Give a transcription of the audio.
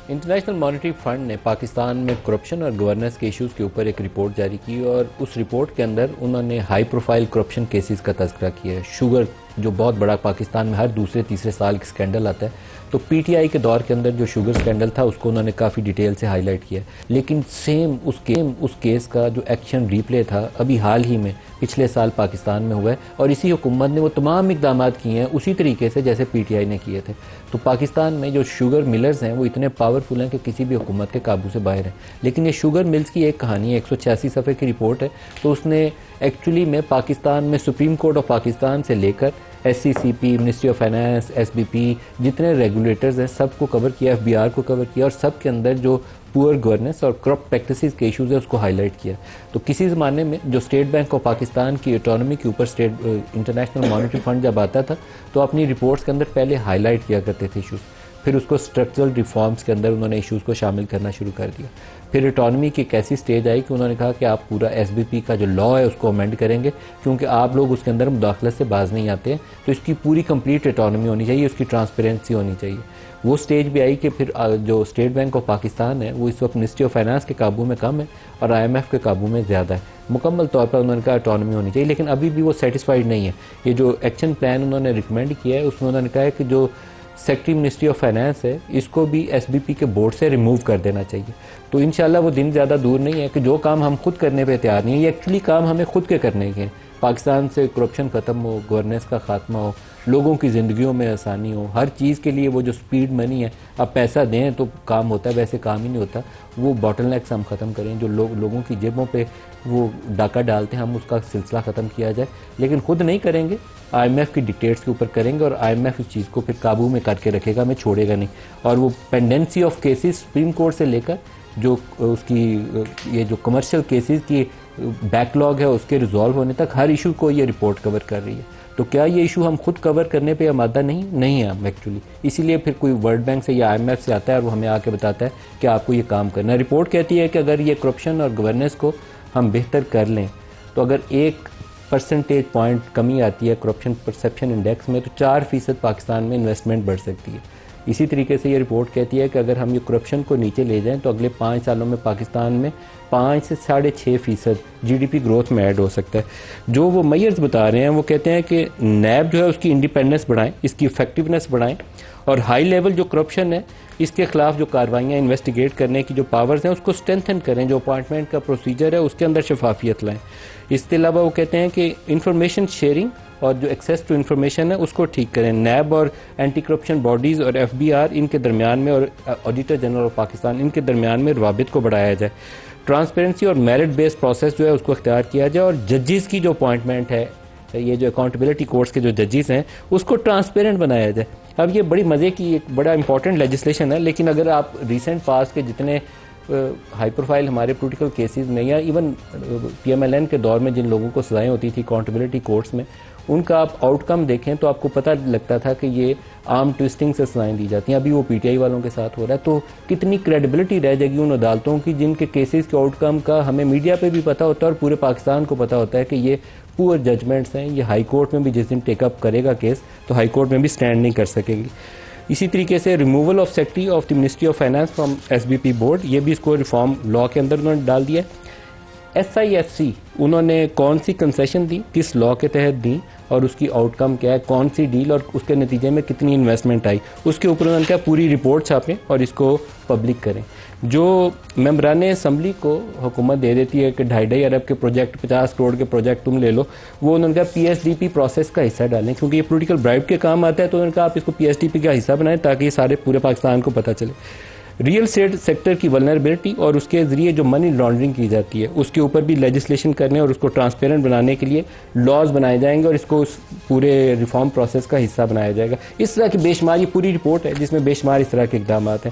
International monetary fund ने पाकिस्तान में corruption और गवर्नेंस के इश्यूज़ के ऊपर एक रिपोर्ट जारी की और उस रिपोर्ट के अंदर उन्होंने हाई प्रोफाइल करप्शन केसेस का तज़किरा किया है। शुगर जो बहुत बड़ा पाकिस्तान में हर दूसरे तीसरे साल स्कैंडल आता है, तो पीटीआई के दौर के अंदर जो शुगर स्कैंडल था उसको उन्होंने काफ़ी डिटेल से हाईलाइट किया। लेकिन सेम उस केस का जो एक्शन रिप्ले था अभी हाल ही में पिछले साल पाकिस्तान में हुआ है और इसी हुकूमत ने वो तमाम इक़दाम किए हैं उसी तरीके से जैसे पीटीआई ने किए थे। तो पाकिस्तान में जो शुगर मिलर्स हैं वो इतने पावरफुल हैं कि किसी भी हुकूमत के काबू से बाहर हैं। लेकिन ये शुगर मिल्स की एक कहानी है, 186 सफ़े की रिपोर्ट है। तो उसने एक्चुअली में पाकिस्तान में सुप्रीम कोर्ट ऑफ पाकिस्तान से लेकर SCCP, ministry of finance, SBP, जितने रेगुलेटर्स हैं सबको कवर किया, FBR को कवर किया और सब के अंदर जो पुअर गवर्नेंस और करप्ट प्रैक्टिसेस के इश्यूज है उसको हाईलाइट किया। तो किसी ज़माने में जो स्टेट बैंक ऑफ पाकिस्तान की ऑटोनॉमी के ऊपर इंटरनेशनल मॉनेटरी फंड जब आता था तो अपनी रिपोर्ट्स के अंदर पहले हाईलाइट किया करते थे इशूज़, फिर उसको स्ट्रक्चरल रिफॉर्म्स के अंदर उन्होंने इश्यूज़ को शामिल करना शुरू कर दिया। फिर ऑटोनॉमी की एक ऐसी स्टेज आई कि उन्होंने कहा कि आप पूरा SBP का जो लॉ है उसको अमेंड करेंगे क्योंकि आप लोग उसके अंदर मुदाखलत से बाज नहीं आते हैं, तो इसकी पूरी कंप्लीट ऑटोनॉमी होनी चाहिए, उसकी ट्रांसपेरेंसी होनी चाहिए। वो स्टेज भी आई कि फिर जो स्टेट बैंक ऑफ पाकिस्तान है वो इस वक्त मिनिस्ट्री ऑफ फाइनेंस के काबू में कम है और IMF के काबू में ज़्यादा है। मुकम्मल तौर पर उन्होंने कहा ऑटोनॉमी होनी चाहिए, लेकिन अभी भी वो सेटिस्फाइड नहीं है। ये जो एक्शन प्लान उन्होंने रिकमेंड किया है उसमें उन्होंने कहा है कि जो सेक्रेटरी मिनिस्ट्री ऑफ फाइनेंस है इसको भी SBP के बोर्ड से रिमूव कर देना चाहिए। तो इंशाल्लाह वो दिन ज़्यादा दूर नहीं है कि जो काम हम खुद करने पे तैयार नहीं है, ये एक्चुअली काम हमें खुद के करने के हैं। पाकिस्तान से करप्शन ख़त्म हो, गवर्नेंस का खात्मा हो, लोगों की ज़िंदगियों में आसानी हो, हर चीज़ के लिए वो जो स्पीड मनी है, अब पैसा दें तो काम होता है, वैसे काम ही नहीं होता। वो बॉटलनेक्स हम ख़त्म करें, जो लोगों की जेबों पे वो डाका डालते हैं, हम उसका सिलसिला ख़त्म किया जाए। लेकिन खुद नहीं करेंगे, IMF की डिक्टेट्स के ऊपर करेंगे और IMF इस चीज़ को फिर काबू में करके रखेगा, हमें छोड़ेगा नहीं। और वो pendency of cases supreme court से लेकर जो उसकी ये जो कमर्शियल केसेस की बैकलॉग है उसके रिजॉल्व होने तक हर इशू को ये रिपोर्ट कवर कर रही है। तो क्या ये इशू हम खुद कवर करने पे आमादा नहीं है हम एक्चुअली, इसीलिए फिर कोई वर्ल्ड बैंक से या IMF से आता है और वो हमें आके बताता है कि आपको ये काम करना है। रिपोर्ट कहती है कि अगर ये करप्शन और गवर्नेंस को हम बेहतर कर लें तो अगर 1% पॉइंट कमी आती है करप्शन परसेप्शन इंडेक्स में तो 4% पाकिस्तान में इन्वेस्टमेंट बढ़ सकती है। इसी तरीके से ये रिपोर्ट कहती है कि अगर हम ये करप्शन को नीचे ले जाएं तो अगले 5 सालों में पाकिस्तान में 5 से 6.5% GDP ग्रोथ में ऐड हो सकता है। जो वो मेजर्स बता रहे हैं वो कहते हैं कि NAB जो है उसकी इंडिपेंडेंस बढ़ाएं, इसकी इफेक्टिवनेस बढ़ाएं और हाई लेवल जो करप्शन है इसके खिलाफ जो कार्रवाइयाँ इन्वेस्टिगेट करने की जो पावर्स हैं उसको स्ट्रेंथन करें, जो अपॉइंटमेंट का प्रोसीजर है उसके अंदर शफाफियत लाएं। इसके अलावा वो कहते हैं कि इंफॉर्मेशन शेयरिंग और जो एक्सेस टू इन्फॉर्मेशन है उसको ठीक करें। NAB और एंटी करप्शन बॉडीज़ और FBR इनके दरमियान में और ऑडिटर जनरल ऑफ पाकिस्तान इनके दरमियान में रवाबित को बढ़ाया जाए। ट्रांसपेरेंसी और मेरिट बेस्ड प्रोसेस जो है उसको इख्तियार किया जाए और जजेस की जो अपॉइंटमेंट है, ये जो अकाउंटेबिलिटी कोर्ट्स के जो जजेस हैं उसको ट्रांसपेरेंट बनाया जाए। अब ये बड़ी मज़े की एक बड़ा इंपॉर्टेंट लेजिस्लेशन है, लेकिन अगर आप रिसेंट पास के जितने हाई प्रोफाइल हमारे पॉलिटिकल केसेस में या इवन PMLN के दौर में जिन लोगों को सजाएं होती थी अकाउंटेबिलिटी कोर्ट्स में, उनका आप आउटकम देखें तो आपको पता लगता था कि ये आर्म ट्विस्टिंग से सजाएं दी जाती हैं। अभी वो PTI वालों के साथ हो रहा है, तो कितनी क्रेडिबिलिटी रह जाएगी उन अदालतों की जिनके केसेस के आउटकम का हमें मीडिया पे भी पता होता है और पूरे पाकिस्तान को पता होता है कि ये पुअर जजमेंट्स हैं। ये हाई कोर्ट में भी जिस दिन टेकअप करेगा केस तो हाई कोर्ट में भी स्टैंड नहीं कर सकेगी। इसी तरीके से removal of secretary of the ministry of finance from SBP board, ये भी इसको रिफॉर्म लॉ के अंदर उन्होंने डाल दिया। SIFC उन्होंने कौन सी कंसेशन दी, किस लॉ के तहत दी और उसकी आउटकम क्या है, कौन सी डील और उसके नतीजे में कितनी इन्वेस्टमेंट आई, उसके ऊपर उन्होंने कहा पूरी रिपोर्ट छापें और इसको पब्लिक करें। जो मेंबरान असम्बली को हुकूमत दे देती है कि 2.5 अरब के प्रोजेक्ट 50 करोड़ के प्रोजेक्ट तुम ले लो, वो उन्होंने कहा PSDP प्रोसेस का हिस्सा डालें क्योंकि ये पॉलिटिकल ब्राइब के काम आता है। तो उन्होंने कहा आप इसको PSDP का हिस्सा बनाएं ताकि ये सारे पूरे पाकिस्तान को पता चले। रियल एस्टेट सेक्टर की वल्नरेबिलिटी और उसके ज़रिए जो मनी लॉन्ड्रिंग की जाती है उसके ऊपर भी लेजिस्लेशन करने और उसको ट्रांसपेरेंट बनाने के लिए लॉज बनाए जाएंगे और इसको उस पूरे रिफॉर्म प्रोसेस का हिस्सा बनाया जाएगा। इस तरह की बेशुमार ये पूरी रिपोर्ट है जिसमें बेशुमार इस तरह के इक़दाम हैं।